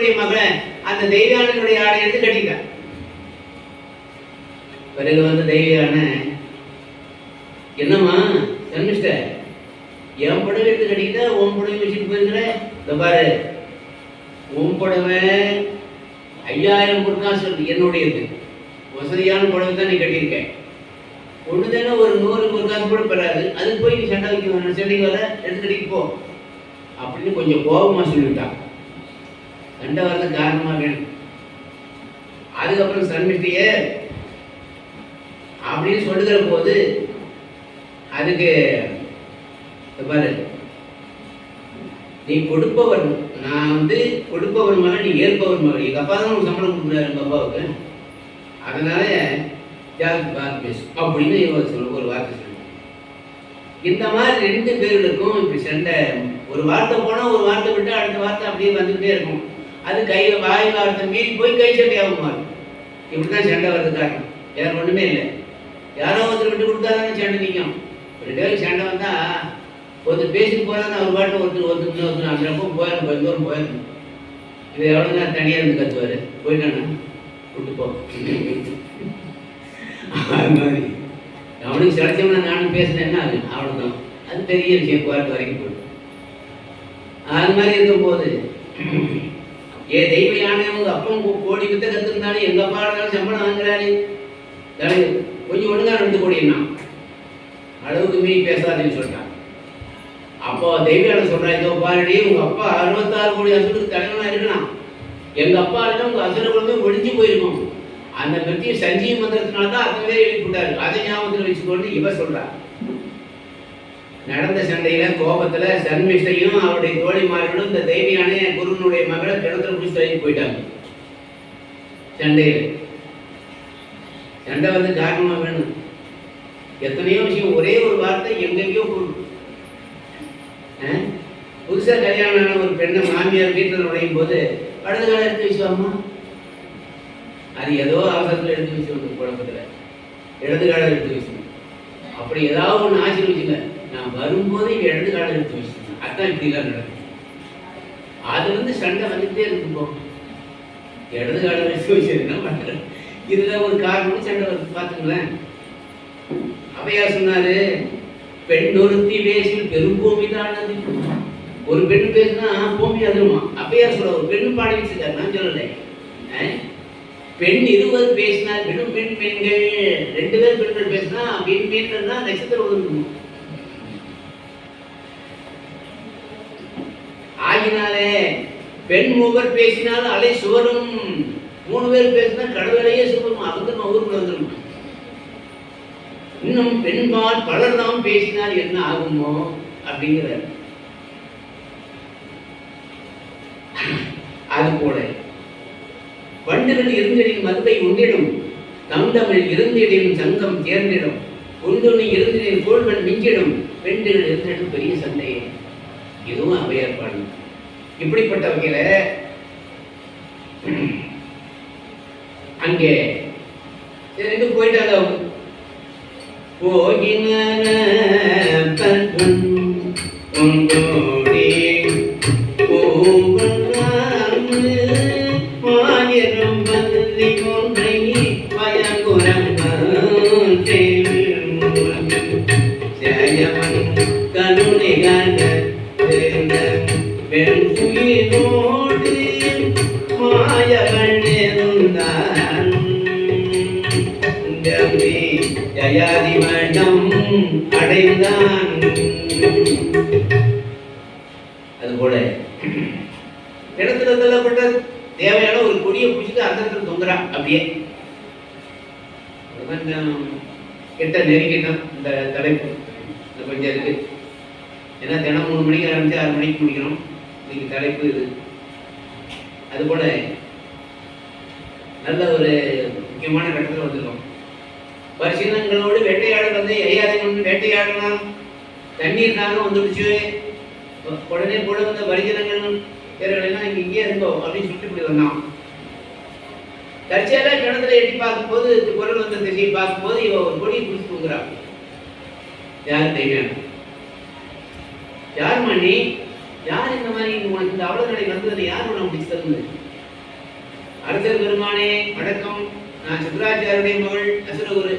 குருவனுடைய மகன் அந்த தெய்வயானையுடைய ஆடை எடுத்து கட்டிட்டான். பிறகு வந்து தெய்வயான என்னம்மா சன்மிஸ்டர், என் புடவை எடுத்து கட்டிக்கிட்டா உன் புடவை வச்சுட்டு போயிருக்கிற, இந்த பாரு உன் புடவை 5000 பொற்காசு என்னுடையது, வசதியான புடவை தான் நீ கட்டியிருக்கேன், ஒன்று தானே ஒரு 100 பொற்காசு கூட பெறாது, அதுக்கு போய் நீ சண்டை வைக்க சண்டைக்கு வர எடுத்து கட்டிக்கு போ அப்படின்னு கொஞ்சம் கோபமாக சொல்லிவிட்டான். சண்டை வரது காரணமாக வேணும். அதுக்கப்புறம் சன்மிஷ்டிய அப்படின்னு சொல்லுகிற போது அதுக்கு பாரு, நீ கொடுப்பவர், நான் வந்து கொடுப்பவர் மகன், நீ ஏற்பவர் மகன், எங்கள் அப்பா தான் உனக்கு சம்பளம் கொடுக்குறாரு எங்கள் அப்பாவுக்கு, அதனால அப்படின்னு ஒரு வார்த்தை சொல்லு. இந்த மாதிரி 2 பேர்களுக்கும் இப்படி சண்டை, ஒரு வார்த்தை போனால் ஒரு வார்த்தை விட்டு அடுத்த வார்த்தை அப்படியே வந்துகிட்டே இருக்கும். அது வாய் வார்த்தை மீறி போய் கை சண்டை ஆகுமா, இப்படிதான் சண்டை வர்றது காரணம், வேற ஒன்றுமே இல்லை. யாரோ ஒருத்தர் விட்டு கொடுத்தாதானே சண்டை நிற்கும். 2 பேருக்கு சண்டை வந்தால் ஒருத்தர் பேசிட்டு போகிறாங்க, அவர் பாட்டு ஒருத்தர் அந்த ரொம்ப போயிடணும், கொஞ்சம் தூரம் போயிடணும். இது எவ்வளோ நேரம் தனியாக இருந்து கற்றுவார், போயிட்டானா விட்டு போ. அது மாதிரி அவனுக்கு சிலச்சவனா நானும் பேசினேன்னா அது அவ்வளோதான், அது பெரிய விஷயம், போகிறது வரைக்கும் போயிடும். அது மாதிரி இருக்கும்போது தெய்வ யானை அவங்க அப்பம் கோடி வித்த கற்றுருந்தாலும் எங்கள் அப்பா சம்பளம் வாங்குறாரு, கொஞ்சம் ஒழுங்காக நடந்து கூடியன்னா அளவுக்கு மீறி பேசாதுன்னு சொல்லிட்டான். அப்போ தெய்வயானை சொல்கிறேன், இதோ பாருடி உங்கள் அப்பா 66 கோடி அசுருக்கு தலைவனாக இருக்கலாம், எங்கள் அப்பா உங்கள் அசுரங்களுமே ஒழிஞ்சு போயிருக்கும், அந்த பற்றி சஞ்சீவ மந்திரத்தினால தான் அத்தனை பேர் எழுப்பிட்டாரு, அதை ஞாபகத்தில் வச்சுக்கொண்டு இவ சொல்கிறார். நடந்த சண்டையில் கோபத்தில் சன்மிஷ்டையும் அவருடைய தோழிமார்களும் இந்த தெய்வயானை குருவனுடைய மகளை கிணத்துல பிடிச்சி தள்ளி போயிட்டாங்க. சண்டையில் சண்டை வந்து காரணமாக வேணும். எத்தனையோ விஷயம், ஒரே ஒரு வார்த்தை எங்கெங்கயோ போடும். புதுசாக கல்யாணம் ஆன ஒரு பெண்ணை மாமியார் வீட்டில் நுழையும் போது வலது காலம் எடுத்து வச்சுவாமா, அது ஏதோ அவசரத்தில் எடுத்து வச்சுக்கணும், குழப்பத்தில் இடது காலம் எடுத்து வச்சுக்கணும். அப்படி ஏதாவது ஒன்று ஆசீர்வச்சுங்க, நான் வரும்போது இங்கே இடது காலம் எடுத்து வச்சுக்கணும், அதுதான் இப்படிலாம் நடக்கும். அது வந்து சண்டை வந்துகிட்டே இருக்கும். இடது காலம் எடுத்து வச்சுருந்தா பண்ணுறேன், இதுல ஒரு காரணம் சண்டை வந்து பார்த்துங்களேன். அவையா சொன்னாரு, பெண் ஒருத்தி பேசில் பெரும்பூமி தான். ஒரு பெண் பேசினா பூமி அதிருமா. அப்பையா சொல்ல ஒரு பெண்ணு பாடி வச்சிருக்காரு, நான் சொல்லலை. பெண் 20 பேசினார், பெண்ணும் பெண்கள் 2 பேர் பெண்கள் பேசினா பெண்கள் தான் நட்சத்திரம் ஒதுக்கணும். ஆகினாலே பெண் 3 பேசினாலும் அலை சுவரும், 3 பேர் பேசினா கடவுளையே சுவரும், அது நம்ம ஊருக்குள்ள வந்துடும். இன்னும் பெண்பால் பலர் தான் பேசினால் என்ன ஆகுமோ அப்படிங்கிறார். அது போல பண்டுகள் இருந்திடின் மதுவை உண்டிடும், தந்தமிழ் இருந்திடின் சங்கம் தேர்ந்திடும், உண்டுணி இருந்திடின் கோள்கள் மிஞ்சிடும், பெண்டுகள் இருந்திடும் பெரிய சண்டையே. இதுவும் அவையார் பாடு. இப்படிப்பட்ட வகையில அங்கே சரி போயிட்டாங்க. போகினான அடைந்தான். அதுபோல இடத்துல தள்ளப்பட்ட தேவையான ஒரு கொடியை பிடிச்சிட்டு அந்த தொங்குறான். அப்படியே கிட்ட நெருங்கிட்டோம். இந்த தலைப்பு கொஞ்சம் இருக்கு. ஏன்னா தினம் 3 மணிக்கு ஆரம்பிச்சு 6 மணிக்கு முடிக்கணும். இன்னைக்கு தலைப்பு இது. அதுபோல நல்ல ஒரு முக்கியமான கட்டத்தில் வந்திருக்கோம். பரிசீலனங்களோடு வேட்டையாட வந்து ஐயாயிரம் வேட்டையாடலாம். தண்ணீர் தாகம் வந்துடுச்சு. உடனே கூட வந்த பரிசீலனங்கள் பேரெல்லாம் இங்கே இருந்தோம் அப்படின்னு சொல்லிட்டு இப்படி வந்தான். தற்செயலாக கிணத்துல எட்டி பார்க்கும்போது குரல் வந்த திசையை பார்க்கும்போது இவ ஒரு கொடியை பிடிச்சி தூங்குறான். யார் தெய்வம்? யார் மணி? யார் இந்த மாதிரி உனக்கு இந்த அவ்வளோ நடை வந்ததில்லை? யார் உனக்கு பிடிச்சி தருது? அரசர் பெருமானே வணக்கம். நான் சுக்கராச்சாரியுடைய மகள் அசுரகுரு.